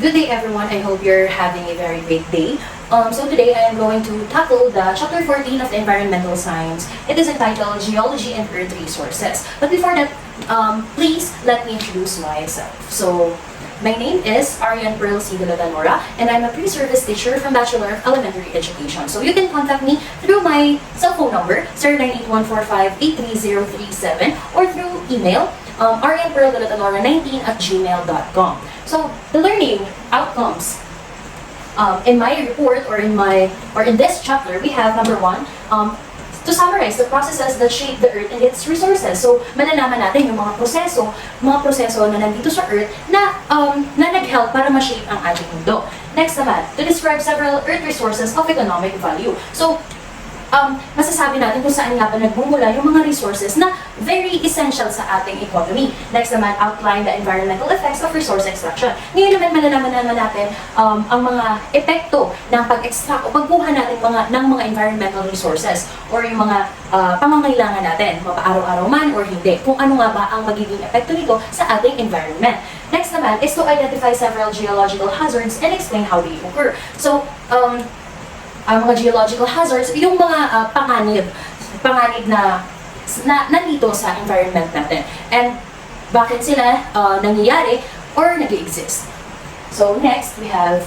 Good day everyone, I hope you're having a very great day. So today I am going to tackle the chapter 14 of the environmental science. It is entitled Geology and Earth Resources. But before that, please let me introduce myself. So my name is Arian Pearl C. Delatanora, and I'm a pre-service teacher from Bachelor of Elementary Education. So you can contact me through my cell phone number 098145-83037 or through email arianpearldelatanora19@gmail.com. So the learning outcomes in my report or in this chapter, we have number one, to summarize the processes that shape the Earth and its resources. So malalaman natin yung mga proseso na nandito sa Earth na nag-help para ma-shape ang ating mundo. Next naman, to describe several Earth resources of economic value. So masasabi natin kung saan nga ba nagmumula yung mga resources na very essential sa ating economy. Next naman, outline the environmental effects of resource extraction. Ngayon naman, malalaman naman natin ang mga epekto ng pag-extract o pagkuha natin ng mga environmental resources or yung mga pangangailangan natin, mapa-araw-araw man or hindi, kung ano nga ba ang magiging epekto nito sa ating environment. Next naman is to identify several geological hazards and explain how they occur. So, mga geological hazards, yung mga panganib na nandito sa environment natin. And bakit sila nangyayari or nag-exist. So next, we have,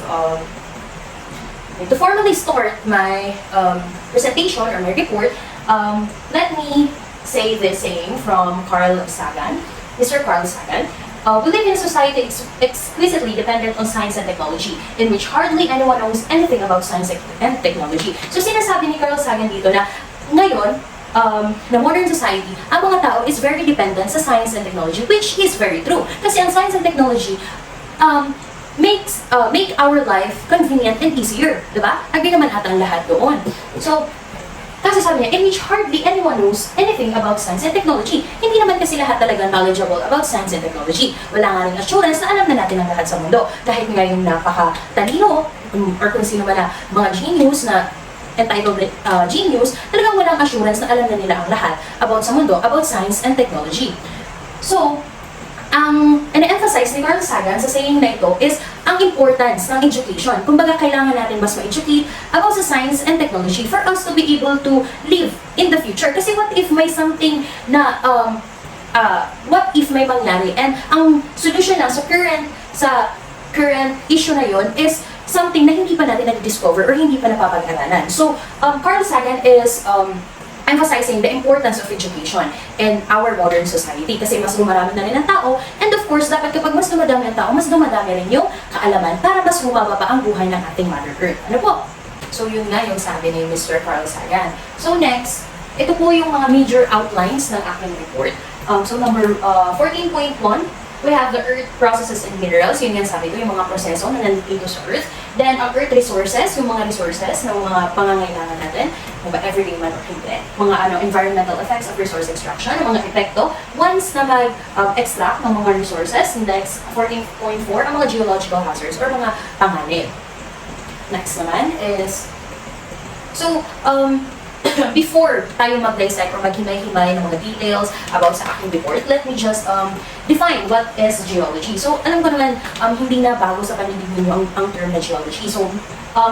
to formally start my presentation or my report, let me say this saying from Carl Sagan, Mr. Carl Sagan. We live in a society exquisitely dependent on science and technology, in which hardly anyone knows anything about science and technology. So sinasabi ni Carl Sagan dito na ngayon, na modern society, ang mga tao is very dependent sa science and technology, which is very true. Kasi ang science and technology make our life convenient and easier, diba? Agree naman ata ang lahat doon. So, kasi sabi niya, in which hardly anyone knows anything about science and technology. Hindi naman kasi lahat talaga knowledgeable about science and technology. Wala nga rin assurance na alam na natin ang lahat sa mundo. Kahit nga yung napaka-talino, or kung sino man na mga genius na entitled genius, talagang walang assurance na alam na nila ang lahat about sa mundo, about science and technology. So, ang ina-emphasize ni Carl Sagan sa saying na ito is ang importance ng education. Kumbaga, kailangan natin mas ma-educate about sa science and technology for us to be able to live in the future. Kasi what if may something na, what if may mangyari? And ang solution lang sa current issue na yon is something na hindi pa natin na-discover or hindi pa napapag-aralan. So, Carl Sagan is emphasizing the importance of education in our modern society kasi mas dumarami na rin ang tao, and of course, dapat kapag mas dumadami ang tao, mas dumadami rin yung kaalaman para mas bumaba pa ang buhay ng ating Mother Earth. Ano po? So yun nga yung sabi ni Mr. Carl Sagan. So next, ito po yung mga major outlines ng aking report. So number 14.1, we have the Earth processes and minerals. Yun yan sabi ko, yung mga proseso na nandito sa Earth. Then, ang Earth resources, yung mga resources na mga pangangailangan natin, kung ba everyday man or hindi. Mga environmental effects of resource extraction, yung mga epekto. Once na mag-extract ng mga resources, next, 14.4, ang mga geological hazards or mga panganib. Next naman is, so, before tayo mag-dissect or maghimay-himay ng mga details about sa aking report, let me just define what is geology. So, alam ko naman, hindi na bago sa paligid ninyo ang term na geology. So,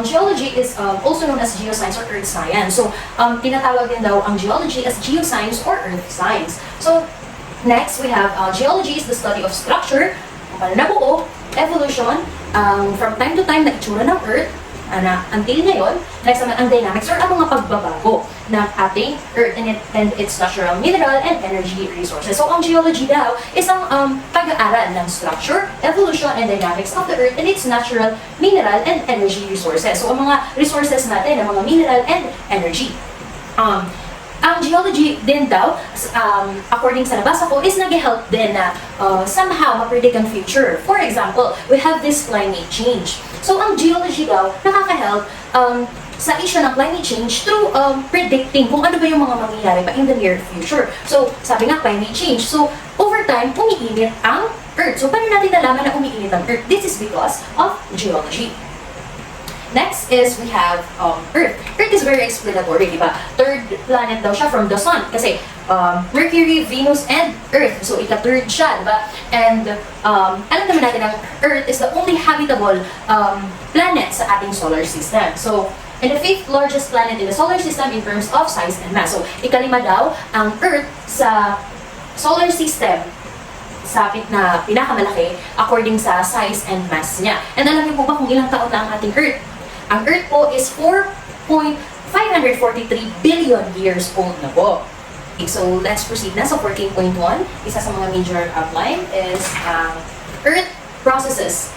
geology is also known as geoscience or earth science. So, tinatawag din daw ang geology as geoscience or earth science. So, next, we have geology is the study of structure, paano nabuo, evolution, from time to time na itsura ng earth, until ngayon. Next naman, ang dynamics or ang mga pagbabago ng ating Earth and its natural mineral and energy resources. So, ang geology daw is ang pag-aaral ng structure, evolution, and dynamics of the Earth and its natural mineral and energy resources. So, ang mga resources natin, ang mga mineral and energy. Ang geology din daw, according sa nabasa ko, is nag-help din na somehow ma-predict ang future. For example, we have this climate change. So, ang geology daw, nakaka-help sa issue ng climate change through predicting kung ano ba yung mga mangyayari pa in the near future. So, sabi nga, climate change. So, over time, umiinit ang Earth. So, paano natin nalaman na umiinit ang Earth? This is because of geology. Next is we have Earth. Earth is very explanatory, di ba? Third planet daw siya from the Sun. Kasi Mercury, Venus, and Earth. So, ika-third siya, diba? And alam naman natin ang Earth is the only habitable planet sa ating solar system. So, and the fifth largest planet in the solar system in terms of size and mass. So, ikalima daw ang Earth sa solar system sa na pinakamalaki according sa size and mass niya. And alam niyo po ba kung ilang taon na ang ating Earth? Ang Earth po is 4.543 billion years old na po. Okay, so let's proceed na. So 14.1, isa sa mga major outline is Earth processes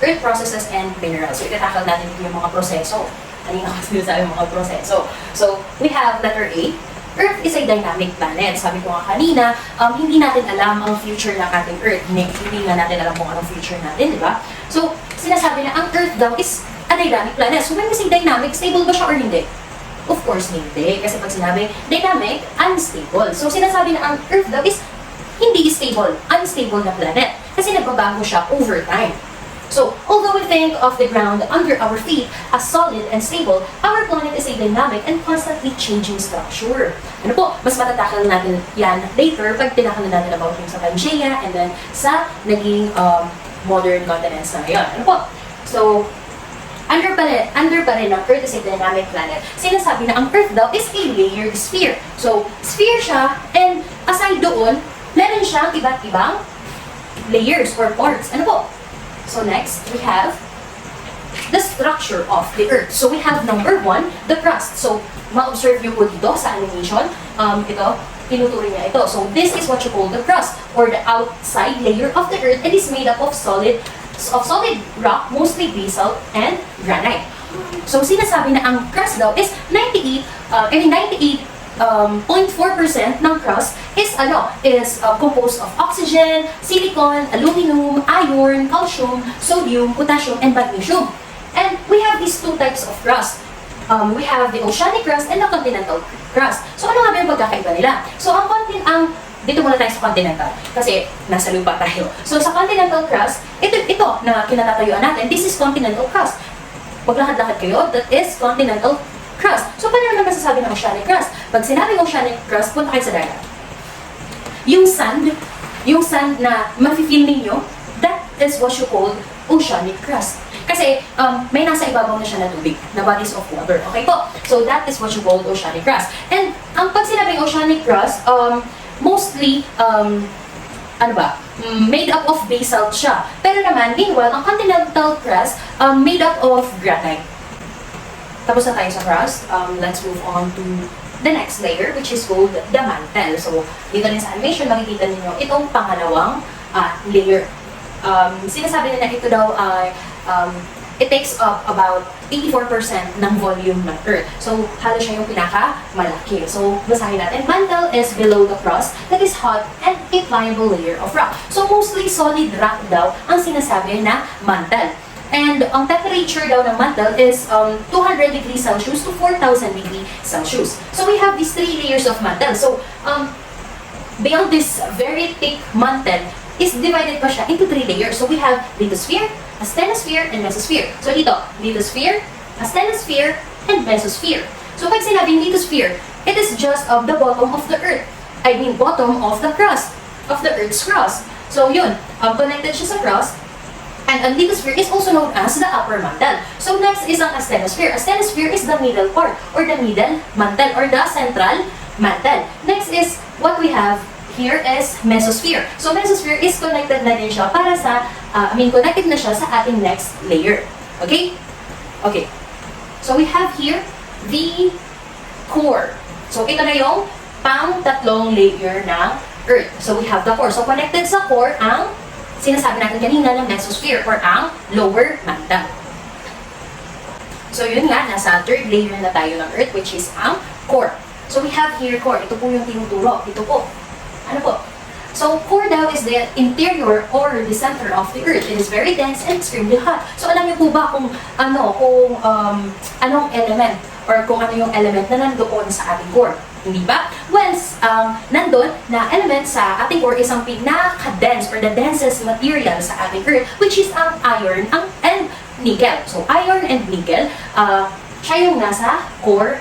and minerals. So itatakal natin dito yung mga proseso. Kanina kasi sinasabi yung mga proseso. So we have letter A. Earth is a dynamic planet. Sabi ko nga kanina, hindi natin alam ang future ng ating Earth. Hindi nga natin alam kung anong future natin, di ba? So, sinasabi na ang Earth daw is a dynamic planet. So, when we say dynamic, stable ba siya or hindi? Of course, hindi. Kasi pag sinabi dynamic, unstable. So, sinasabi na ang Earth daw is hindi stable, unstable na planet. Kasi nagbabago siya over time. So, although we think of the ground under our feet as solid and stable, our planet is a dynamic and constantly changing structure. Ano po, mas matatakal natin yan later pag tinakal natin about yung sa Pangea and then sa naging modern continents na ngayon. Ano po? So, under pa rin ang Earth is a dynamic planet. Sinasabi na ang Earth daw is a layered sphere. So, sphere siya and aside doon, meron siyang iba't ibang layers or parts. Ano po? So next, we have the structure of the Earth. So we have number 1, the crust. So ma-observe nyo po dito sa animation, ito, tinuturo niya ito. So this is what you call the crust or the outside layer of the Earth. It is made up of solid rock, mostly basalt and granite. So sinasabi na ang crust daw is 98.4% ng crust is composed of oxygen, silicon, aluminum, iron, calcium, sodium, potassium, and magnesium. And we have these two types of crust. We have the oceanic crust and the continental crust. So ano nga ba yung pagkakaiba nila? So dito muna tayo sa continental kasi nasa lupa tayo. So sa continental crust, ito na kinatatayuan natin, this is continental crust. Maglakad-lakad kayo, that is continental crust. So, paano naman masasabi ng oceanic crust? Pag sinabing oceanic crust, punta kayo sa dagat. Yung sand na mafe-feel ninyo, that is what you call oceanic crust. Kasi, may nasa ibabaw na siya na tubig, na bodies of water. Okay po? So, that is what you call oceanic crust. And, pag sinabing oceanic crust, mostly, made up of basalt siya. Pero naman, meanwhile, ang continental crust, made up of granite. Tapos na tayo sa crust. Let's move on to the next layer, which is called the mantle. So, dito rin sa animation, makikita niyo itong pangalawang layer. Sinasabi nila ito daw ay it takes up about 84% ng volume ng Earth. So, halos siya yung pinaka-malaki. So, basahin natin. Mantle is below the crust that is hot and a pliable layer of rock. So, mostly solid rock daw ang sinasabi na mantle. And ang temperature daw ng mantle is 200 degrees Celsius to 4,000 degrees Celsius. So we have these 3 layers of mantle. So beyond this very thick mantle is divided pa siya into 3 layers. So we have lithosphere, asthenosphere, and mesosphere. So dito, lithosphere, asthenosphere, and mesosphere. So pag sinabing lithosphere, it is just of the bottom of the Earth. I mean bottom of the crust, of the Earth's crust. So yun, connected siya sa crust. And ang lithosphere is also known as the upper mantle. So next is ang asthenosphere. Asthenosphere is the middle part or the middle mantle or the central mantle. Next is what we have here is mesosphere. So mesosphere is connected na din siya para sa, connected na siya sa ating next layer. Okay? Okay. So we have here the core. So ito na yung pang-tatlong layer ng Earth. So we have the core. So connected sa core ang sinasabi natin kanina ng mesosphere or ang lower mantle. So yun nga, nasa third layer na tayo ng Earth which is ang core. So we have here core. Ito po yung tinuturo. Ito po. Ano po? So core daw is the interior or the center of the Earth. It is very dense and extremely hot. So alam niyo po ba kung anong element or kung ano yung element na nandoon sa ating core? Hindi ba? Once nandun na element sa ating core is ang pinaka-dense or the densest material sa ating Earth, which is ang iron and nickel. So, iron and nickel, siya yung nasa core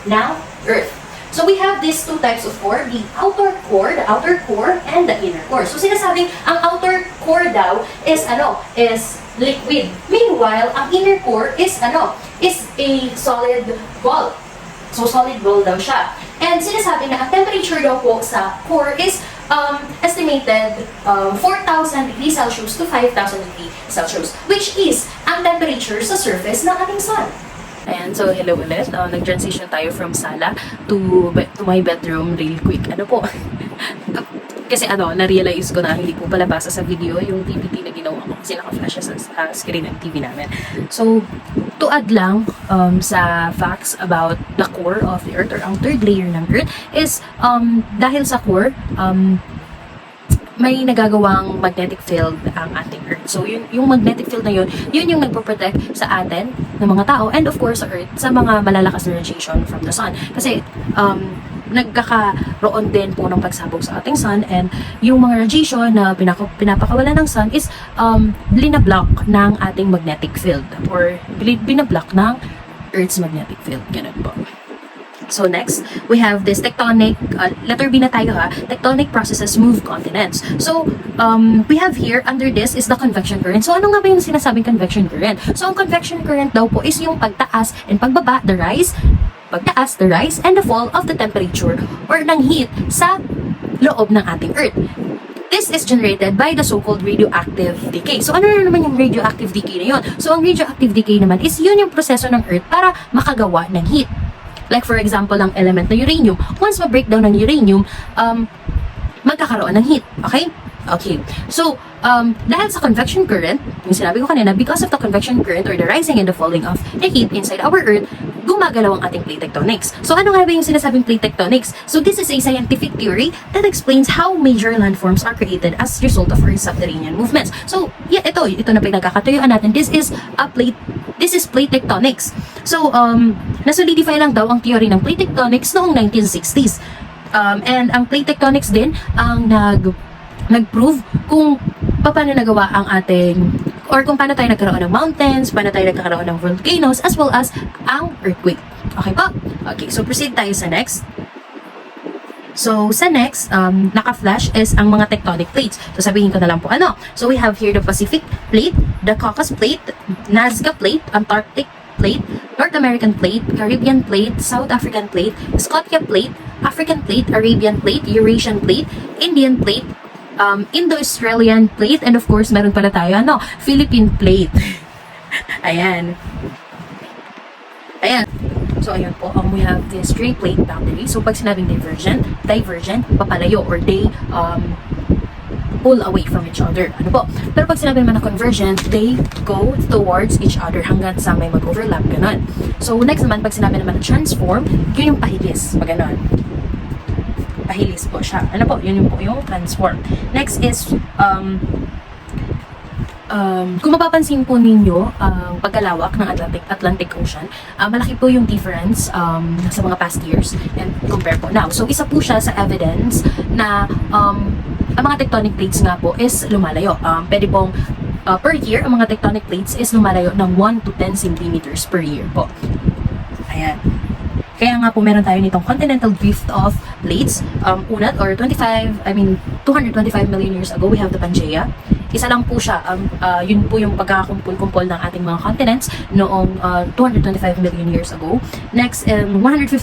ng Earth. So we have these two types of core, the outer core, and the inner core. So sinasabing ang outer core daw is liquid. Meanwhile, ang inner core is a solid ball. So solid ball daw siya. And sinasabi na ang temperature daw po sa core is estimated 4,000 degrees Celsius to 5,000 degrees Celsius, which is ang temperature sa surface ng ating sun. Ayan, so hello ulit. Nag-transition tayo from sala to my bedroom real quick. Ano po? Kasi na-realize ko na hindi po pala basa sa video yung PPT na ginawa ko kasi naka-flash sa screen ng TV namin. So, to add lang sa facts about the core of the Earth or ang third layer ng Earth is dahil sa core, may nagagawang magnetic field ang ating Earth. So, yung magnetic field na yun yung nagpo-protect sa atin, ng mga tao, and of course sa Earth, sa mga malalakas na radiation from the sun. Kasi, nagkakaroon din po ng pagsabog sa ating sun, and yung mga radiation na pinapakawala ng sun is binablock ng ating magnetic field or binablock ng Earth's magnetic field. Ganun po. So next, we have this tectonic, letter B na tayo ha, tectonic processes move continents. So, we have here, under this is the convection current. So, ano nga ba yung sinasabing convection current? So, ang convection current daw po is yung pagtaas and pagbaba, the rise, and the fall of the temperature or ng heat sa loob ng ating Earth. This is generated by the so-called radioactive decay. So, ano na naman yung radioactive decay na yun? So, ang radioactive decay naman is yun yung proseso ng Earth para makagawa ng heat. Like for example, ang element na uranium. Once ma-breakdown ng uranium, magkakaroon ng heat. Okay? Okay. So, dahil sa convection current, yung sinabi ko kanina, because of the convection current or the rising and the falling of the heat inside our Earth, gumagalaw ang ating plate tectonics. So, ano nga ba yung sinasabing plate tectonics? So, this is a scientific theory that explains how major landforms are created as a result of Earth's subterranean movements. So, yeah, ito na pinagkakatuyuan natin. This is plate tectonics. So, nasolidify lang daw ang theory ng plate tectonics noong 1960s. And ang plate tectonics din ang nag-prove kung paano nagawa ang ating or kung paano tayo nagkaroon ng mountains, paano tayo nagkaroon ng volcanoes, as well as ang earthquake. Okay po? Okay, so proceed tayo sa next. So, sa next, naka-flash is ang mga tectonic plates. So, sabihin ko na lang po ano. So, we have here the Pacific Plate, the Caucasus Plate, Nazca Plate, Antarctic Plate, North American Plate, Caribbean Plate, South African Plate, Scotia Plate, African Plate, Arabian Plate, Eurasian Plate, Indian Plate, Indo-Australian Plate, and of course, meron pala tayo, Philippine Plate. Ayan. Ayan. So, ayun po, we have this three plate boundary. So, pag sinabing divergent, papalayo, or they pull away from each other. Ano po? Pero pag sinabi naman na convergent, they go towards each other hanggang sa may mag-overlap, ganon. So, next naman, pag sinabi naman na transform, yun yung pahilis, pag ganon. Pahilis po siya. Ano po? Yun po yung transform. Next is, kung mapapansin po ninyo ang pagkalawak ng Atlantic Ocean, malaki po yung difference sa mga past years and compare po now. So, isa po siya sa evidence na ang mga tectonic plates nga po is lumalayo. Pwede pong per year, ang mga tectonic plates is lumalayo ng 1 to 10 centimeters per year po. Ayan. Kaya nga po meron tayo nitong continental drift of plates. Unat or 225 million years ago, we have the Pangaea. Isa lang po siya, yun po yung pagkakakumpul-kumpol ng ating mga continents noong 225 million years ago. Next, 150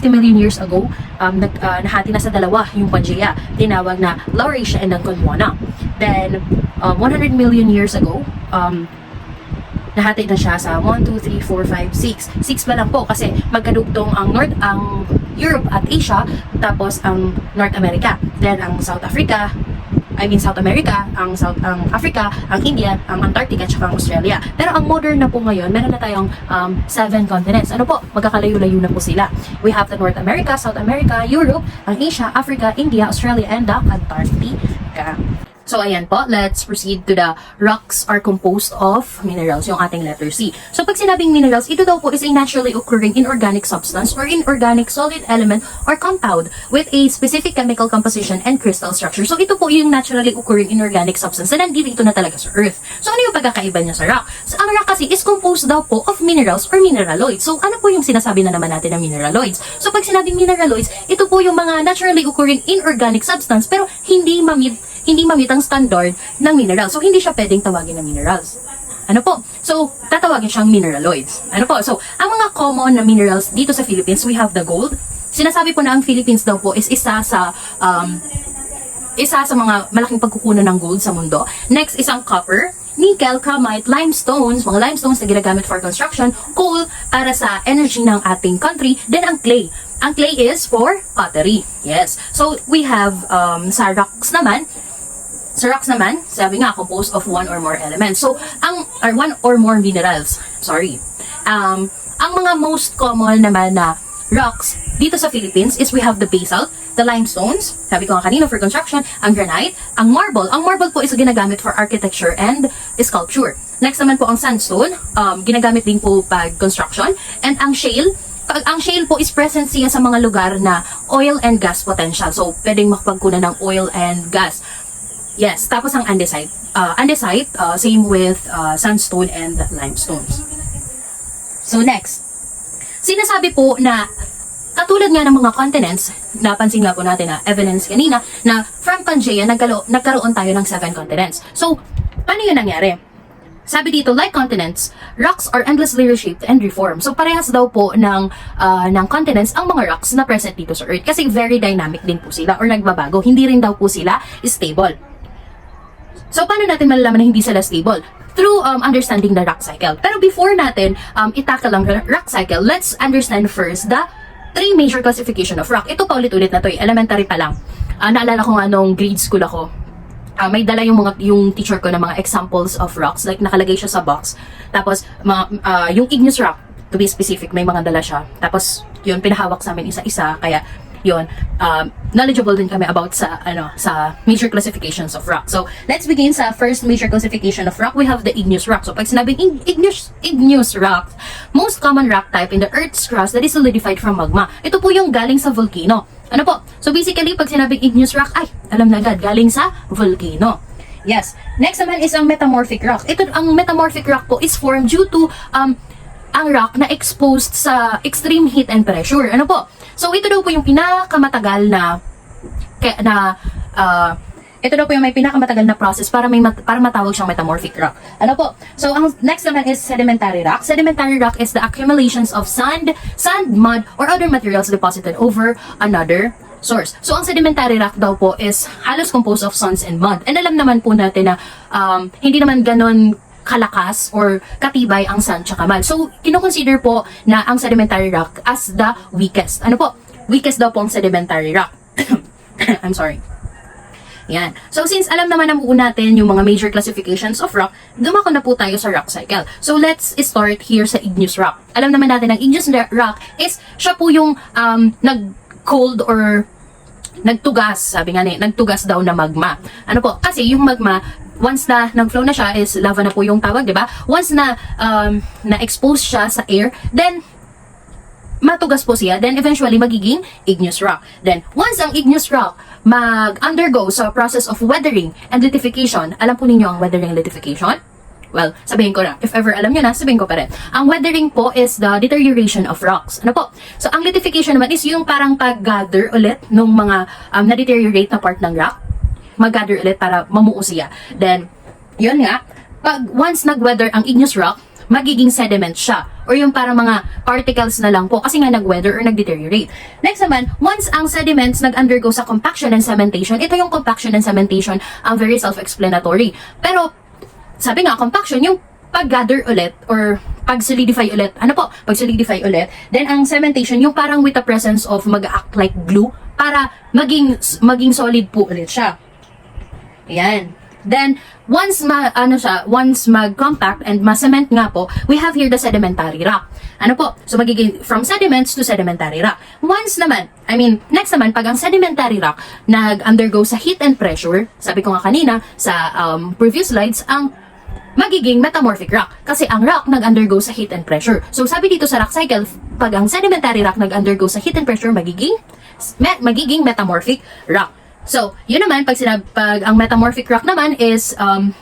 million years ago, nahati na sa dalawa yung Pangaea. Tinawag na Laurasia and ang Gondwana. Then, 100 million years ago, nahati na siya sa 1, 2, 3, 4, 5, 6. 6 pa lang po kasi magkadugtong ang Europe at Asia, tapos ang North America. Then, ang South America, ang Africa, ang India, ang Antarctica, at ang Australia. Pero ang modern na po ngayon, meron na tayong 7 continents. Ano po? Magkakalayo-layo na po sila. We have the North America, South America, Europe, ang Asia, Africa, India, Australia, and the Antarctica. So, ayan po, let's proceed to the rocks are composed of minerals, yung ating letter C. So, pag sinabing minerals, ito daw po is a naturally occurring inorganic substance or inorganic solid element or compound with a specific chemical composition and crystal structure. So, ito po yung naturally occurring inorganic substance na nandito na talaga sa Earth. So, ano yung pagkakaiba niya sa rock? So, ang rock kasi is composed daw po of minerals or mineraloids. So, ano po yung sinasabi na naman natin na mineraloids? So, pag sinabing mineraloids, ito po yung mga naturally occurring inorganic substance pero hindi mamit ang standard ng mineral. So, hindi siya pwedeng tawagin na minerals. Ano po? So, tatawagin siyang mineraloids. Ano po? So, ang mga common na minerals dito sa Philippines, we have the gold. Sinasabi po na ang Philippines daw po is isa sa mga malaking pagkukunan ng gold sa mundo. Next, isang copper, nickel, chromite, limestones, mga limestones na ginagamit for construction, coal para sa energy ng ating country, then ang clay. Ang clay is for pottery. Yes. So, we have sa rocks naman, sabi nga, composed of one or more elements. So, one or more minerals. Sorry. Ang mga most common naman na rocks dito sa Philippines is we have the basalt, the limestones, sabi ko nga kanina for construction, ang granite, ang marble. Ang marble po is ginagamit for architecture and sculpture. Next naman po ang sandstone, ginagamit din po pag construction. And ang shale, ang shale po is present siya sa mga lugar na oil and gas potential. So, pwedeng makapagkunan ng oil and gas. Yes, tapos ang andesite. Same with sandstone and limestones. So next, sinasabi po na katulad nga ng mga continents, napansin nga po natin na evidence kanina na from Pangaea nagkaroon tayo ng 7 continents. So, paano yun nangyari? Sabi dito, like continents, rocks are endlessly reshaped and reformed. So, parehas daw po ng continents ang mga rocks na present dito sa Earth. Kasi very dynamic din po sila or nagbabago. Hindi rin daw po sila stable. So, paano natin malalaman na hindi sila stable? Through understanding the rock cycle. Pero before natin i-tackle ang rock cycle, let's understand first the 3 major classification of rock. Ito pa ulit-ulit na to, elementary pa lang. Naalala ko nga nung grade school ako, may dala yung teacher ko ng mga examples of rocks, like nakalagay siya sa box. Tapos, yung igneous rock, to be specific, may mga dala siya. Tapos, yun, pinahawak sa amin isa-isa, kaya yun, knowledgeable din kami about sa major classifications of rock. So, let's begin sa first major classification of rock. We have the igneous rock. So, pag sinabing igneous rock, most common rock type in the Earth's crust that is solidified from magma. Ito po yung galing sa volcano. Ano po? So, basically, pag sinabing igneous rock, ay, alam na agad, galing sa volcano. Yes. Next naman is ang metamorphic rock. Ito, ang metamorphic rock po is formed due to ang rock na exposed sa extreme heat and pressure. Ano po? So, ito daw po yung pinakamatagal ito daw po yung may pinakamatagal na process para matawag siyang metamorphic rock. Ano po? So, ang next naman is sedimentary rock. Sedimentary rock is the accumulations of sand, mud, or other materials deposited over another source. So, ang sedimentary rock daw po is halos composed of sands and mud. And alam naman po natin na hindi naman ganon kalakas or katibay ang sand tsaka mud. So, kino-consider po na ang sedimentary rock as the weakest. Ano po? Weakest daw po ang sedimentary rock. I'm sorry. Yan. So, since alam naman na po natin yung mga major classifications of rock, dumako na po tayo sa rock cycle. So, let's start here sa igneous rock. Alam naman natin ang igneous rock is siya po yung nag-cold or nagtugas, sabi nga nagtugas daw na magma. Ano po? Kasi yung magma, once na nag-flow na siya, is lava na po yung tawag, di ba? Once na na-expose siya sa air, then matugas po siya, then eventually magiging igneous rock. Then, once ang igneous rock mag-undergo sa process of weathering and lithification, alam po ninyo ang weathering and lithification? Well, sabihin ko na. If ever alam nyo na, sabihin ko pa rin. Ang weathering po is the deterioration of rocks. Ano po? So, ang lithification naman is yung parang pag-gather ulit ng mga na-deteriorate na part ng rock. Mag-gather ulit para mamuo siya. Then, yun nga, once nag-weather ang igneous rock, magiging sediment siya. Or yung parang mga particles na lang po kasi nga nag-weather or nag-deteriorate. Next naman, once ang sediments nag-undergo sa compaction and cementation, ito yung compaction and cementation, ang very self-explanatory. Pero, sabi nga, compaction, yung pag-gather ulit or pag-solidify ulit. Ano po? Pag-solidify ulit. Then, ang cementation, yung parang with the presence of mag-act like glue para maging solid po ulit siya. Ayan. Then, once mag-compact and ma-cement nga po, we have here the sedimentary rock. Ano po? So magiging from sediments to sedimentary rock. Next naman, pag ang sedimentary rock nag-undergo sa heat and pressure, sabi ko nga kanina sa previous slides, ang magiging metamorphic rock. Kasi ang rock nag-undergo sa heat and pressure. So sabi dito sa rock cycle, pag ang sedimentary rock nag-undergo sa heat and pressure, magiging metamorphic rock. So, yun naman, pag ang metamorphic rock naman is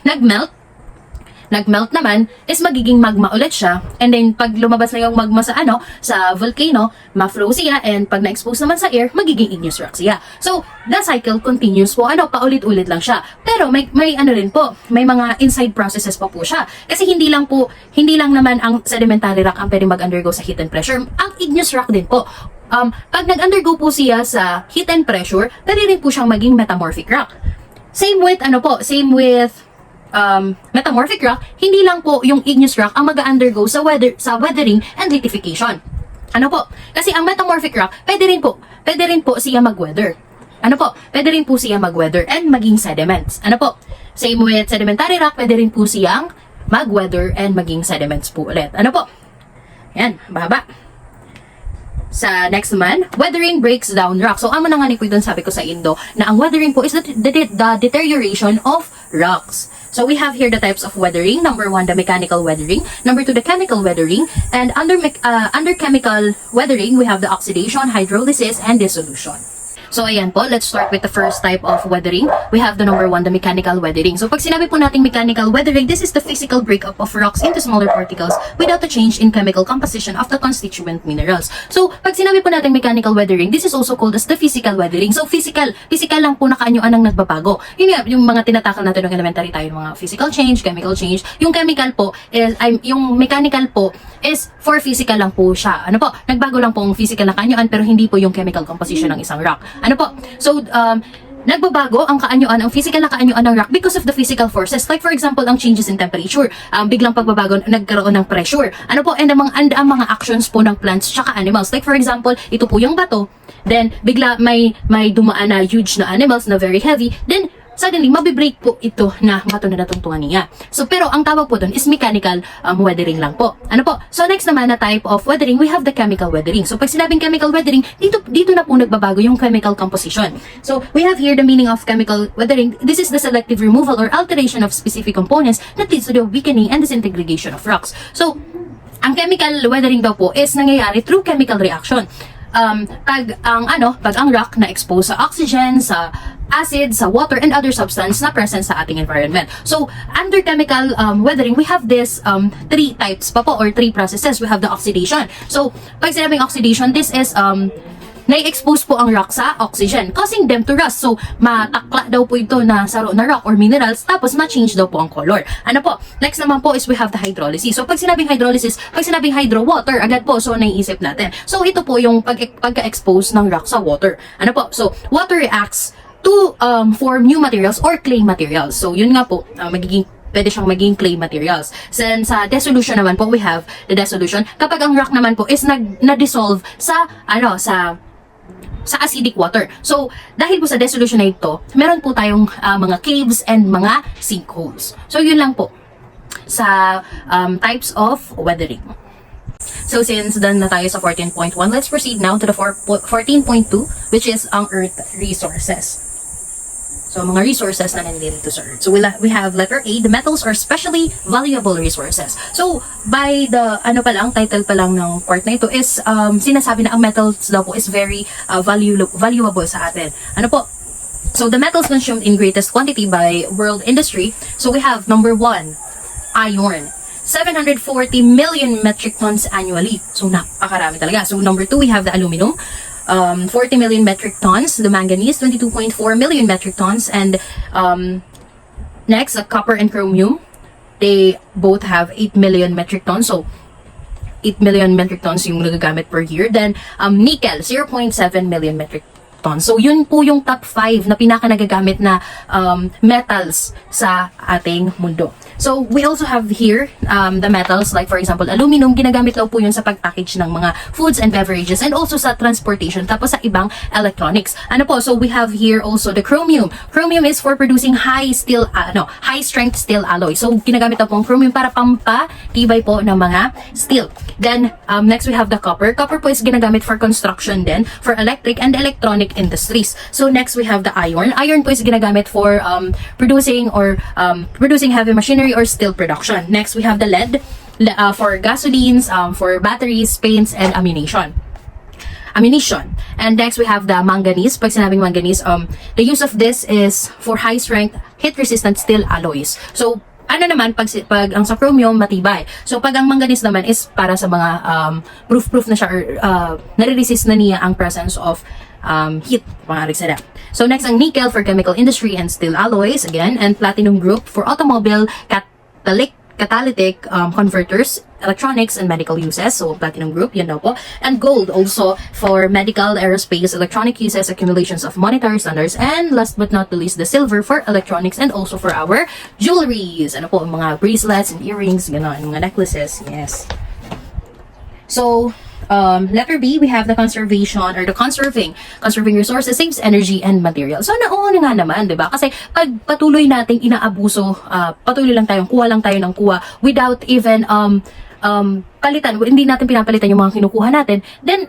nagmelt naman is magiging magma ulit siya. And then, pag lumabas na yung magma sa volcano, ma-flow siya, and pag na-expose naman sa air, magiging igneous rock siya. So, the cycle continues po, paulit-ulit lang siya. Pero may rin po, may mga inside processes pa po siya. Kasi hindi lang naman ang sedimentary rock ang pwedeng mag-undergo sa heat and pressure. Ang igneous rock din po. Pag nag-undergo po siya sa heat and pressure, pwede rin po siyang maging metamorphic rock. Same with metamorphic rock, hindi lang po yung igneous rock ang mag-undergo sa weathering and lithification. Kasi ang metamorphic rock, pwede rin po siya mag-weather. Pwede rin po siya mag-weather and maging sediments. Same with sedimentary rock, pwede rin po siyang mag-weather and maging sediments po ulit. Yan, baba. Sa next naman, weathering breaks down rock. So, na nga ni po doon sabi ko sa Indo na ang weathering po is the deterioration of rocks. So, we have here the types of weathering. Number 1, the mechanical weathering. Number 2, the chemical weathering. And under chemical weathering, we have the oxidation, hydrolysis, and dissolution. So, ayan po, let's start with the first type of weathering. We have the number 1, the mechanical weathering. So, pag sinabi po nating mechanical weathering, this is the physical breakup of rocks into smaller particles without a change in chemical composition of the constituent minerals. So, pag sinabi po nating mechanical weathering, this is also called as the physical weathering. So, physical lang po na kaanyuan ang nagbabago. Yun nga, yung mga tinatakal natin ng elementary tayo, mga physical change, chemical change. Yung chemical po, yung mechanical po, is for physical lang po siya. Nagbago lang po ang physical na kaanyuan, pero hindi po yung chemical composition ng isang rock. So, nagbabago ang kaanyuan, ang physical na kaanyuan ng rock because of the physical forces. Like for example, ang changes in temperature, biglang pagbabago, nagkaroon ng pressure. And ang mga actions po ng plants tsaka animals. Like for example, ito po yung bato, then bigla may dumaan na huge na animals na very heavy, then suddenly, mabibreak po ito na bato na natungtungan niya. So, pero ang tawag po doon is mechanical weathering lang po. So, next naman na type of weathering, we have the chemical weathering. So, pag sinabing chemical weathering, dito na po nagbabago yung chemical composition. So, we have here the meaning of chemical weathering. This is the selective removal or alteration of specific components that leads to the weakening and disintegration of rocks. So, ang chemical weathering daw po is nangyayari through chemical reaction. Pag ang rock na expose sa oxygen, sa acid, sa water, and other substance na present sa ating environment. So, under chemical weathering, we have this 3 types pa po, or 3 processes. We have the oxidation. So, pag sinabing oxidation, this is na-expose po ang rock sa oxygen, causing them to rust. So, matakla daw po ito na saro na rock or minerals, tapos ma-change daw po ang color. Next naman po is we have the hydrolysis. So, pag sinabing hydrolysis, pag sinabing hydro, water, agad po, so naiisip natin. So, ito po yung pagka-expose ng rock sa water. So, water reacts to form new materials or clay materials. So, yun nga po, pwede siyang maging clay materials. Then, sa dissolution naman po, we have the dissolution. Kapag ang rock naman po is na-dissolve sa acidic water. So, dahil po sa dissolution na ito, meron po tayong mga caves and mga sinkholes. So, yun lang po sa types of weathering. So, since done na tayo sa 14.1, let's proceed now to the 14.2, which is ang Earth resources. So, mga resources na nandito sa Earth. So, we have letter A, the metals are specially valuable resources. So, by the, title pa lang ng part na ito is, sinasabi na ang metals daw po is very valuable sa atin. So, the metals consumed in greatest quantity by world industry. So, we have number 1, iron. 740 million metric tons annually. So, napakarami talaga. So, number 2, we have the aluminum. 40 million metric tons, the manganese, 22.4 million metric tons, and next, the copper and chromium, they both have 8 million metric tons, so 8 million metric tons yung nagagamit per year. Then, nickel, 0.7 million metric tons. So, yun po yung top 5 na pinaka nagagamit na metals sa ating mundo. So, we also have here the metals, like for example, aluminum, ginagamit daw po yun sa pag-package ng mga foods and beverages and also sa transportation, tapos sa ibang electronics. Ano po, so we have here also the chromium. Chromium is for producing high strength steel alloy. So, ginagamit daw po ang chromium para pampatibay po ng mga steel. Then, next we have the copper. Copper po is ginagamit for construction din, for electric and electronic industries. So, next we have the iron. Iron po is ginagamit for producing heavy machinery or steel production. Next, we have the lead for gasolines, for batteries, paints, and ammunition. And next, we have the manganese. Pag sinabing manganese, the use of this is for high-strength, heat-resistant steel alloys. So, ano naman, pag ang sa chromium, matibay. So, pag ang manganese naman is para sa mga proof na siya or nare-resist na niya ang presence of heat, mga rigsada. So next, ang nickel for chemical industry and steel alloys, again, and platinum group for automobile, catalytic converters, electronics, and medical uses. So platinum group, yan daw po. And gold also for medical, aerospace, electronic uses, accumulations of monetary standards, and last but not the least, the silver for electronics and also for our jewelries. Ano po, mga bracelets and earrings, gano'n, mga necklaces, yes. So, letter B, we have the conservation or the conserving resources saves energy and material. So, nauna nga naman, di ba? Kasi pag patuloy nating inaabuso, patuloy lang tayong kuha ng kuha without even palitan, hindi natin pinapalitan yung mga kinukuha natin, then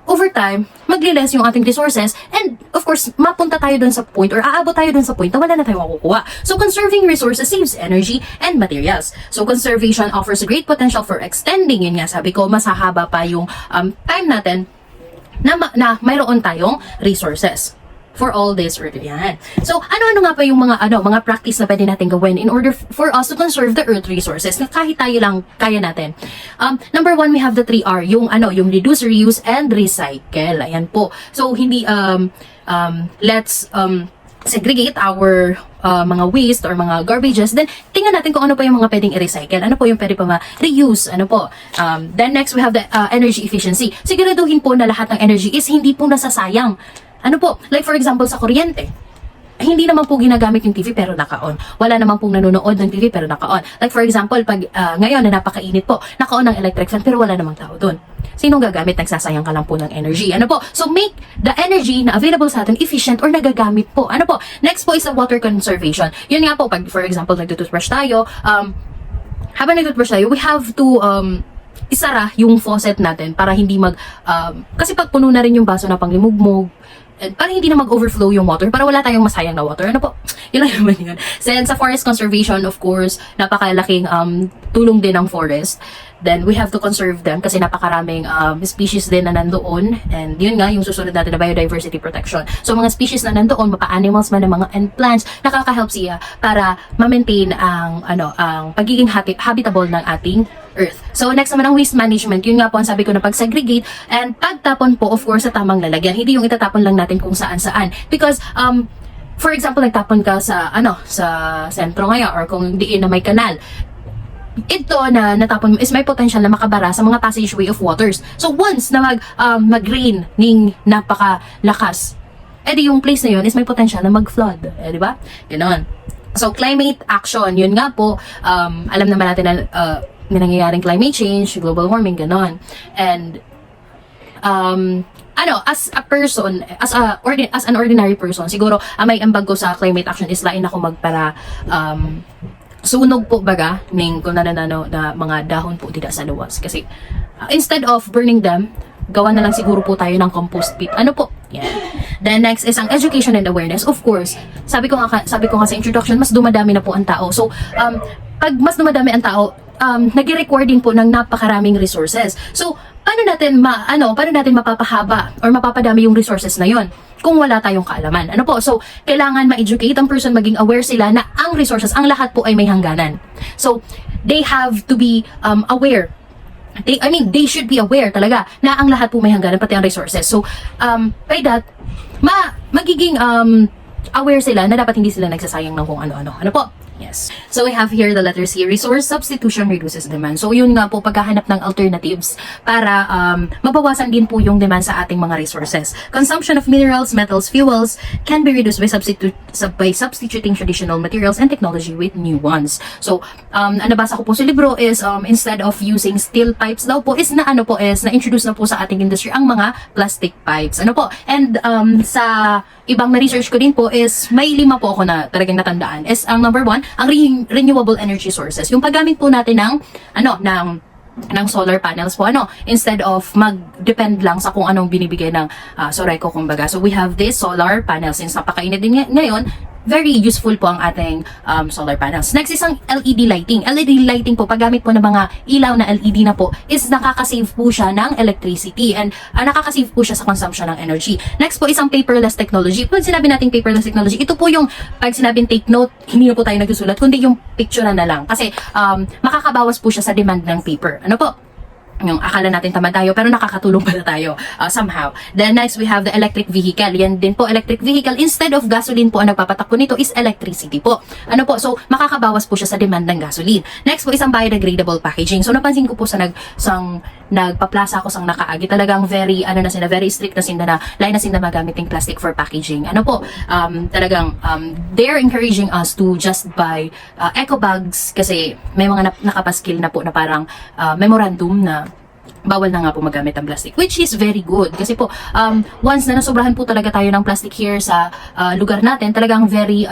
over time, magliles yung ating resources and of course, mapunta tayo dun sa point or aabot tayo dun sa point na wala na tayong makukuha. So, conserving resources saves energy and materials. So, conservation offers a great potential for extending, yun nga sabi ko, mas hahaba pa yung time natin na mayroon tayong resources for all this earth. Yan. So, ano-ano nga pa yung mga practice na pwede natin gawin in order for us to conserve the earth resources na kahit tayo lang kaya natin. Number 1, we have the 3R, yung reduce, reuse, and recycle. Ayan po. So, hindi, let's segregate our mga waste or mga garbages, then tingnan natin kung ano pa yung mga pwedeng i-recycle, ano po yung pwede pa ma-reuse, ano po. Then next, we have the energy efficiency. Siguraduhin po na lahat ng energy is hindi po nasasayang. Ano po, like for example sa kuryente, hindi naman po ginagamit yung TV pero naka-on. Wala naman pong nanonood ng TV pero naka-on. Like for example, pag ngayon na napakainit po, naka-on ang electric fan pero wala namang tao doon. Sinong gagamit? Nagsasayang ka lang po ng energy. Ano po? So make the energy na available sa atin efficient or nagagamit po. Ano po? Next po is the water conservation. Yun nga po, pag for example, nagtutoothbrush tayo, habang nagtutoothbrush tayo, we have to isara yung faucet natin para hindi kasi pag puno na rin yung baso na panglimugmog, para hindi na mag-overflow yung water, para wala tayong masayang na water. Ano po? Yun lang naman yun. Then, sa forest conservation, of course, napakalaking tulong din ng forest. Then, we have to conserve them kasi napakaraming species din na nandoon. And yun nga, yung susunod natin na biodiversity protection. So, mga species na nandoon, mapa-animals man, mga and plants, nakaka-help siya para ma-maintain ang pagiging habitable ng ating Earth. So, next naman ang waste management. Yun nga po ang sabi ko na pag-segregate and pagtapon po, of course, sa tamang lalagyan. Hindi yung itatapon lang natin kung saan-saan. Because, for example, nagtapon ka sa sentro ngayon or kung diin na may kanal. Ito na natapon mo is may potential na makabara sa mga passageway of waters. So, once na mag-rain ng napakalakas, edi yung place na yun is may potential na mag-flood. Di ba? Ganon. So, climate action. Yun nga po, alam naman natin na may nangyayaring climate change, global warming, ganon. And, as a person, as an ordinary person, siguro, may ambag ko sa climate action is lain ako magpara, sunog po baga, kung nananano na mga dahon po dito sa luwas. Kasi, instead of burning them, gawa na lang siguro po tayo ng compost pit. Ano po? Yeah. Then next is ang education and awareness. Of course, sabi ko nga sa introduction, mas dumadami na po ang tao. So, pag mas dumadami ang tao, nag-recording po ng napakaraming resources. So, paano natin mapapahaba or mapapadami yung resources na yon kung wala tayong kaalaman? Ano po? So, kailangan ma-educate ang person, maging aware sila na ang resources, ang lahat po ay may hangganan. So, they have to be aware. They should be aware talaga na ang lahat po may hangganan, pati ang resources. So, by that, magiging aware sila na dapat hindi sila nagsasayang ng kung ano-ano. Ano po? Yes. So we have here the letter C, resource substitution reduces demand. So yun nga po, paghahanap ng alternatives para mabawasan din po yung demand sa ating mga resources. Consumption of minerals, metals, fuels can be reduced by substituting traditional materials and technology with new ones. So, nabasa ko po sa libro is instead of using steel pipes daw po is na-introduce na po sa ating industry ang mga plastic pipes. Ano po? And sa ibang na-research ko din po is may 5 po ako na talagang natandaan. Is ang number 1, ang renewable energy sources. Yung paggamit po natin ng solar panels po, instead of mag-depend lang sa kung anong binibigay ng Soreco, kumbaga. So we have this solar panels. Since napakainit din ngayon, very useful po ang ating solar panels. Next is ang LED lighting. LED lighting po, paggamit po ng mga ilaw na LED na po, is nakakasave po siya ng electricity and nakakasave po siya sa consumption ng energy. Next po, isang paperless technology. Pag sinabi natin paperless technology, ito po yung pag sinabing take note, hindi na po tayo nagsusulat, kundi yung picture na lang. Kasi makakabawas po siya sa demand ng paper. Ano po? Yung akala natin tamad tayo pero nakakatulong pala tayo somehow. Then next we have the electric vehicle. Yan din po, electric vehicle, instead of gasoline po ang nagpapatakbo nito is electricity po. Ano po? So makakabawas po siya sa demand ng gasoline. Next po, isang biodegradable packaging. So napansin ko po sa nagpaplasa ako sang nakaagi, talagang very very strict na sinda na line na sinda magamit ng plastic for packaging. Ano po? Talagang they're encouraging us to just buy eco bags kasi may mga nakapaskil na po na parang memorandum na bawal na nga po magamit ang plastic, which is very good kasi po once na nasobrahan po talaga tayo ng plastic here sa lugar natin, talagang very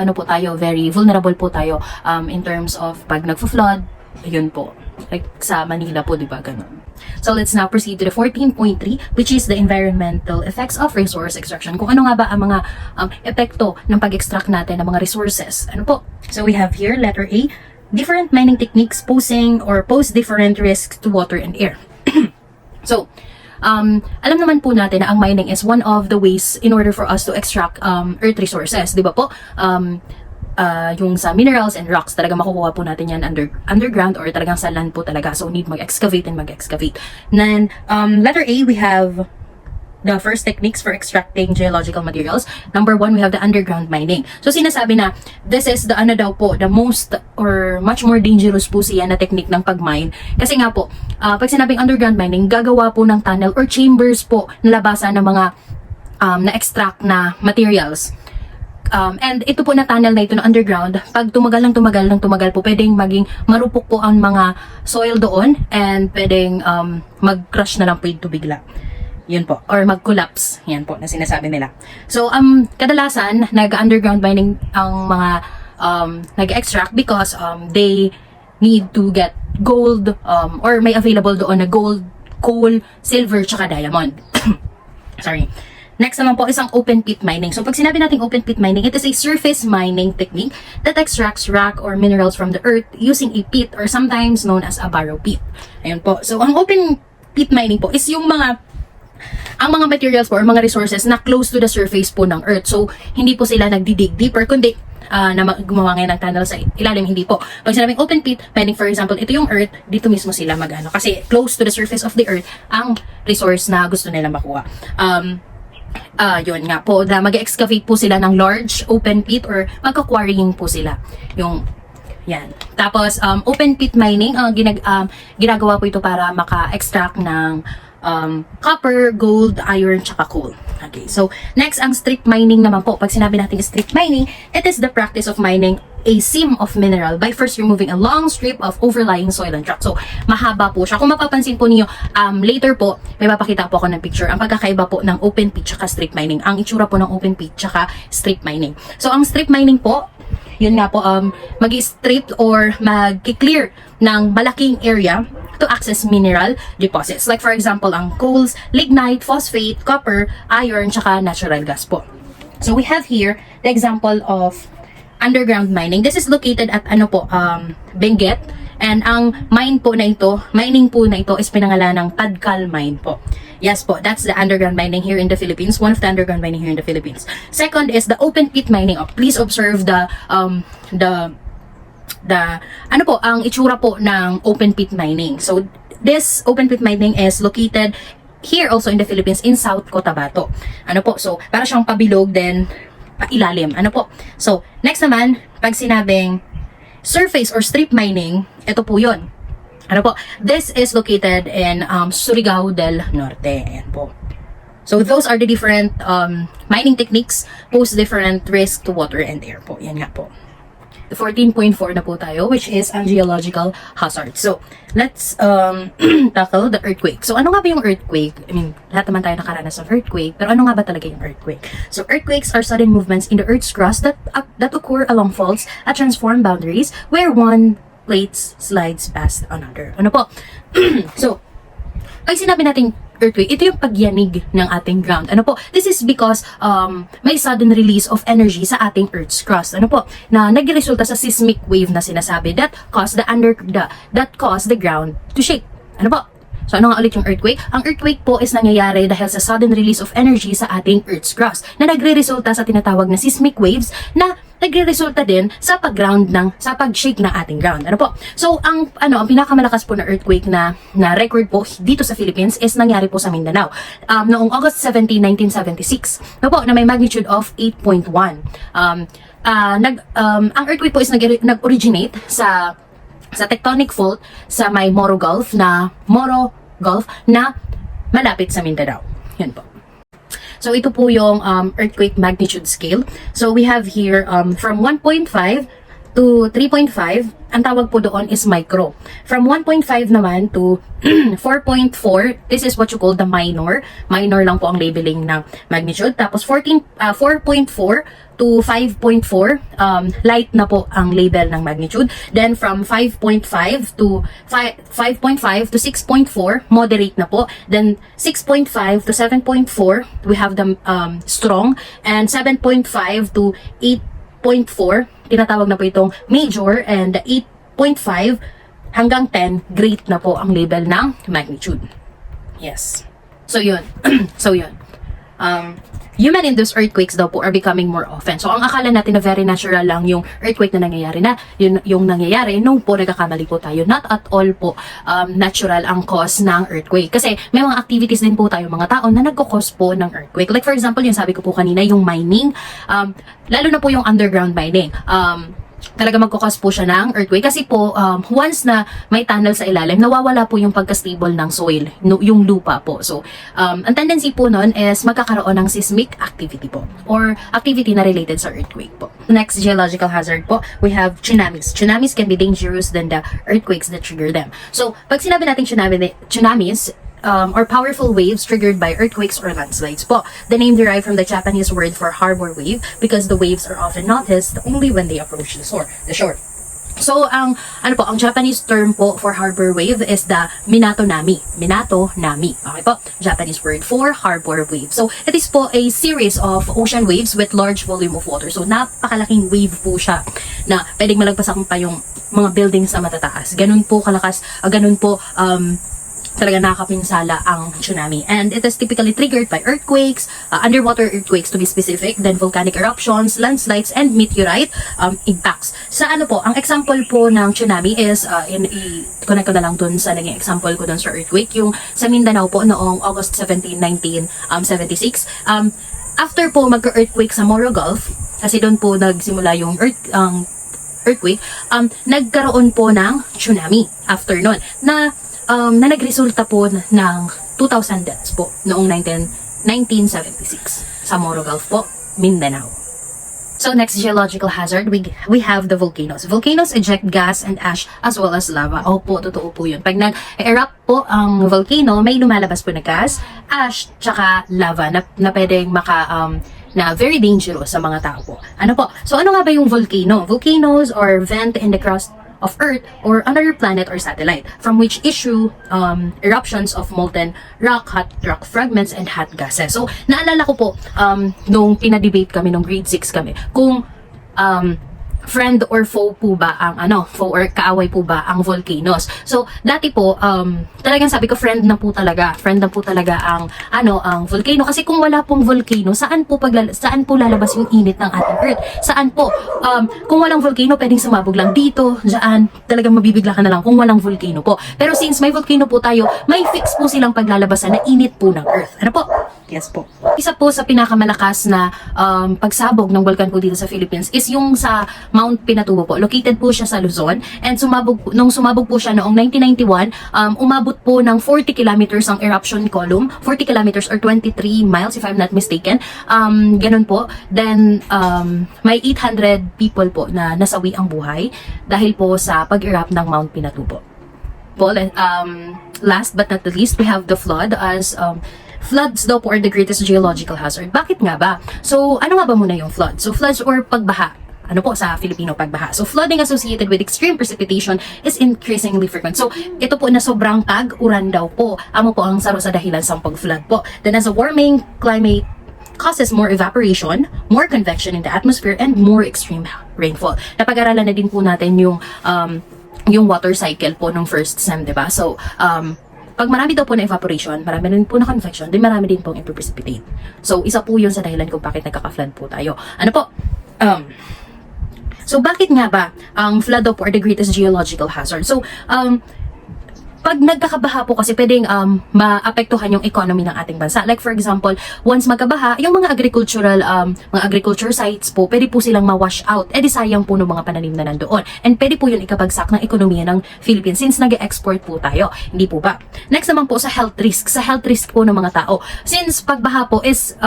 very vulnerable po tayo in terms of pag nagfo-flood, yun po, like sa Manila po, di ba, ganun. So let's now proceed to the 14.3, which is the environmental effects of resource extraction. Kung ano nga ba ang mga epekto ng pag-extract natin ng mga resources. Ano po? So we have here letter A, different mining techniques pose different risks to water and air. So, alam naman po natin na ang mining is one of the ways in order for us to extract earth resources, di ba po? Yung sa minerals and rocks, talaga makukuha po natin yan underground or talagang sa land po talaga. So, need mag-excavate and mag-excavate. Then, letter A, we have the first techniques for extracting geological materials. Number 1, we have the underground mining. So, sinasabi na this is the the most or much more dangerous po siya na technique ng pag-mine. Kasi nga po, pag sinabing underground mining, gagawa po ng tunnel or chambers po na labasan ng mga na-extract na materials. And ito po na tunnel na ito na underground, pag tumagal po, pwedeng maging marupok po ang mga soil doon and pwedeng mag-crush na lang po ito bigla. Yun po, or mag-collapse. Yan po na sinasabi nila. So, kadalasan nag-underground mining ang mga nag-extract because they need to get gold or may available doon na gold, coal, silver, tsaka diamond. Sorry. Next naman po, isang open pit mining. So, pag sinabi natin open pit mining, it is a surface mining technique that extracts rock or minerals from the earth using a pit or sometimes known as a barrow pit. Ayun po. So, ang open pit mining po is yung ang mga materials po or mga resources na close to the surface po ng earth. So, hindi po sila nagdidig deeper, kundi na gumawa ngayon ng tunnel sa ilalim, hindi po. Pag sinabing open pit mining, for example, ito yung earth, dito mismo sila kasi close to the surface of the earth ang resource na gusto nila makuha. Yun nga po, na mag-excavate po sila ng large open pit or magka-quarrying po sila. Yan. Tapos, open pit mining, ginagawa po ito para maka-extract ng copper, gold, iron, tsaka coal. Okay, so next, ang strip mining naman po. Pag sinabi natin strip mining, it is the practice of mining a seam of mineral by first removing a long strip of overlying soil and rock. So, mahaba po siya. Kung mapapansin po niyo, later po, may mapakita po ako ng picture. Ang pagkakaiba po ng open pit tsaka strip mining. Ang itsura po ng open pit tsaka strip mining. So, ang strip mining po, yun nga po, mag-strip or mag-clear ng malaking area to access mineral deposits. Like for example, ang coals, lignite, phosphate, copper, iron, tsaka natural gas po. So, we have here the example of underground mining. This is located at Benguet. And ang mining po na ito is pinangalan ng Tadcal Mine po. Yes po, that's the underground mining here in the Philippines. One of the underground mining here in the Philippines. Second is the open pit mining. Please observe ang itsura po ng open pit mining. So, this open pit mining is located here also in the Philippines in South Cotabato. So, para siyang pabilog then ilalim. So, next naman, pag sinabing surface or strip mining, ito po yun. Ano po? This is located in Surigao del Norte. Ayan po. So those are the different mining techniques, pose different risk to water and air po. Yan nga po. 14.4 na po tayo, which is ang geological hazard. So, let's tackle the earthquake. So, ano nga ba yung earthquake? I mean, lahat naman tayo nakaranas ng earthquake, pero ano nga ba talaga yung earthquake? So, earthquakes are sudden movements in the Earth's crust that occur along faults at transform boundaries where one plate slides past another. Ano po? So, pag sinabi natin earthquake, ito yung pagyanig ng ating ground. Ano po? This is because may sudden release of energy sa ating Earth's crust. Ano po? Na nagresulta sa seismic wave na sinasabi that caused the ground to shake. Ano po? So, ano nga ulit yung earthquake? Ang earthquake po is nangyayari dahil sa sudden release of energy sa ating Earth's crust na nagre-resulta sa tinatawag na seismic waves na nagre-resulta din sa sa pag-shake ng ating ground. Ano po? So, ang pinakamalakas po na earthquake na record po dito sa Philippines is nangyari po sa Mindanao. Noong August 17, 1976. Ano po? Na may magnitude of 8.1. Ang earthquake po is nag-originate sa tectonic fault sa may Moro Gulf na malapit sa Mindanao. Yan po. So, ito po yung earthquake magnitude scale. So, we have here from 1.5 to 3.5. Ang tawag po doon is micro. From 1.5 naman to 4.4, this is what you call the minor. Minor lang po ang labeling ng magnitude. Tapos 4.4 to 5.4, light na po ang label ng magnitude. Then from 5.5 to 6.4, moderate na po. Then 6.5 to 7.4, we have the strong. And 7.5 to 8.4, tinatawag na po itong major. And 8.5 hanggang 10, great na po ang label ng magnitude. Yes. So yun. Human-induced earthquakes daw po are becoming more often. So, ang akala natin na very natural lang yung earthquake na nangyayari yung nangyayari, no po, nagkakamali po tayo. Not at all po natural ang cause ng earthquake. Kasi may mga activities din po tayo mga tao na nagko-cause po ng earthquake. Like for example, yung sabi ko po kanina, yung mining, lalo na po yung underground mining. Talaga magkukos po siya ng earthquake kasi po once na may tunnel sa ilalim, nawawala po yung pagka-stable ng soil, yung lupa po. So, ang tendency po nun is magkakaroon ng seismic activity po or activity na related sa earthquake po. Next geological hazard po, we have tsunamis. Tsunamis can be dangerous than the earthquakes that trigger them. So, pag sinabi natin tsunamis, or powerful waves triggered by earthquakes or landslides po. The name derived from the Japanese word for harbor wave because the waves are often noticed only when they approach the shore. So, ang Japanese term po for harbor wave is the Minato-nami. Minato-nami. Okay po? Japanese word for harbor wave. So, it is po a series of ocean waves with large volume of water. So, napakalaking wave po siya na pwedeng malagpasan pa yung mga buildings na matataas. Ganun po kalakas, ganun po, talaga nakakapinsala ang tsunami. And it is typically triggered by earthquakes, underwater earthquakes to be specific, then volcanic eruptions, landslides, and meteorite impacts. Sa ang example po ng tsunami is, i-connect ko na lang dun sa naging example ko dun sa earthquake, yung sa Mindanao po noong August 17, 1976. After po magka-earthquake sa Moro Gulf, kasi doon po nagsimula yung earthquake, nagkaroon po ng tsunami after nun, na nagresulta po ng 2,000 deaths po noong 1976 sa Moro Gulf po, Mindanao. So next geological hazard, we have the volcanoes. Volcanoes eject gas and ash as well as lava. Opo, totoo po yun. Pag nag-erupt po ang volcano, may lumalabas po na gas, ash, tsaka lava na pwedeng na very dangerous sa mga tao po. Ano po? So ano nga ba yung volcano? Volcanoes are vent in the crust of Earth or another planet or satellite from which issue eruptions of molten rock, hot rock fragments, and hot gases. So, naalala ko po nung pinadebate kami, nung grade 6 kami, kung friend or foe po ba ang foe or kaaway po ba ang volcanoes. So, dati po, talagang sabi ko, friend na po talaga ang volcano. Kasi kung wala pong volcano, saan po lalabas yung init ng ating Earth? Saan po? Kung walang volcano, pwedeng sumabog lang dito, dyan, talagang mabibigla ka na lang kung walang volcano po. Pero since may volcano po tayo, may fix po silang paglalabasan na init po ng Earth. Ano po? Yes po. Isa po sa pinakamalakas na pagsabog ng volcan po dito sa Philippines is yung sa Mount Pinatubo po. Located po siya sa Luzon, and nung sumabog po siya noong 1991, umabot po ng 40 kilometers ang eruption column, 40 kilometers or 23 miles if I'm not mistaken. Ganun po. Then, may 800 people po na nasawi ang buhay dahil po sa pag-erupt ng Mount Pinatubo. Last but not the least, we have the flood as floods daw po are the greatest geological hazard. Bakit nga ba? So, ano nga ba muna yung flood? So, floods or pagbaha. Ano po sa Filipino pagbaha? So, flooding associated with extreme precipitation is increasingly frequent. So, ito po na sobrang tag-uran daw po. Amo po ang saro sa dahilan sa pag-flood po. Then, as a warming climate causes more evaporation, more convection in the atmosphere, and more extreme rainfall. Napag-aralan na din po natin yung water cycle po nung first sem, diba? So, pag marami daw po na evaporation, marami rin po na convection, din marami din pong precipitate. So, isa po yun sa dahilan kung bakit nagkaka-flood po tayo. Ano po? So, bakit nga ba ang flood daw po are the greatest geological hazard? So, pag nagkakabaha po kasi pwedeng maapektuhan yung economy ng ating bansa. Like for example, once magkabaha, yung mga agriculture sites po, pwede po silang ma-wash out. Eh di sayang po ng mga pananim na nandoon. And pwede po yun ikabagsak ng ekonomiya ng Philippines since nag-export po tayo. Hindi po ba? Next naman po sa health risk. Sa health risk po ng mga tao. Since pagbaha po is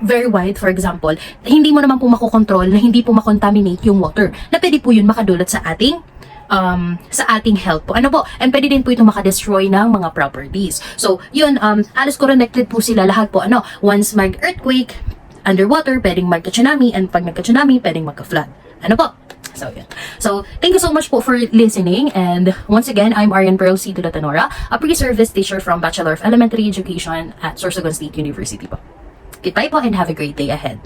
very wide, for example, hindi mo naman po makokontrol na hindi po makontaminate yung water. Na pwede po yun makadulot sa ating health po. Ano po? And pwede din po ito makadestroy ng mga properties. So, yun, halos connected po sila lahat po. Once mag-earthquake, underwater, pwedeng magka-tsunami, and pag nagka-tsunami, pwedeng magka-flood. Ano po? So, yun. So, thank you so much po for listening. And once again, I'm Arian Pearl C. Dulatanora, a pre-service teacher from Bachelor of Elementary Education at Sorsogon State University po. Goodbye po and have a great day ahead.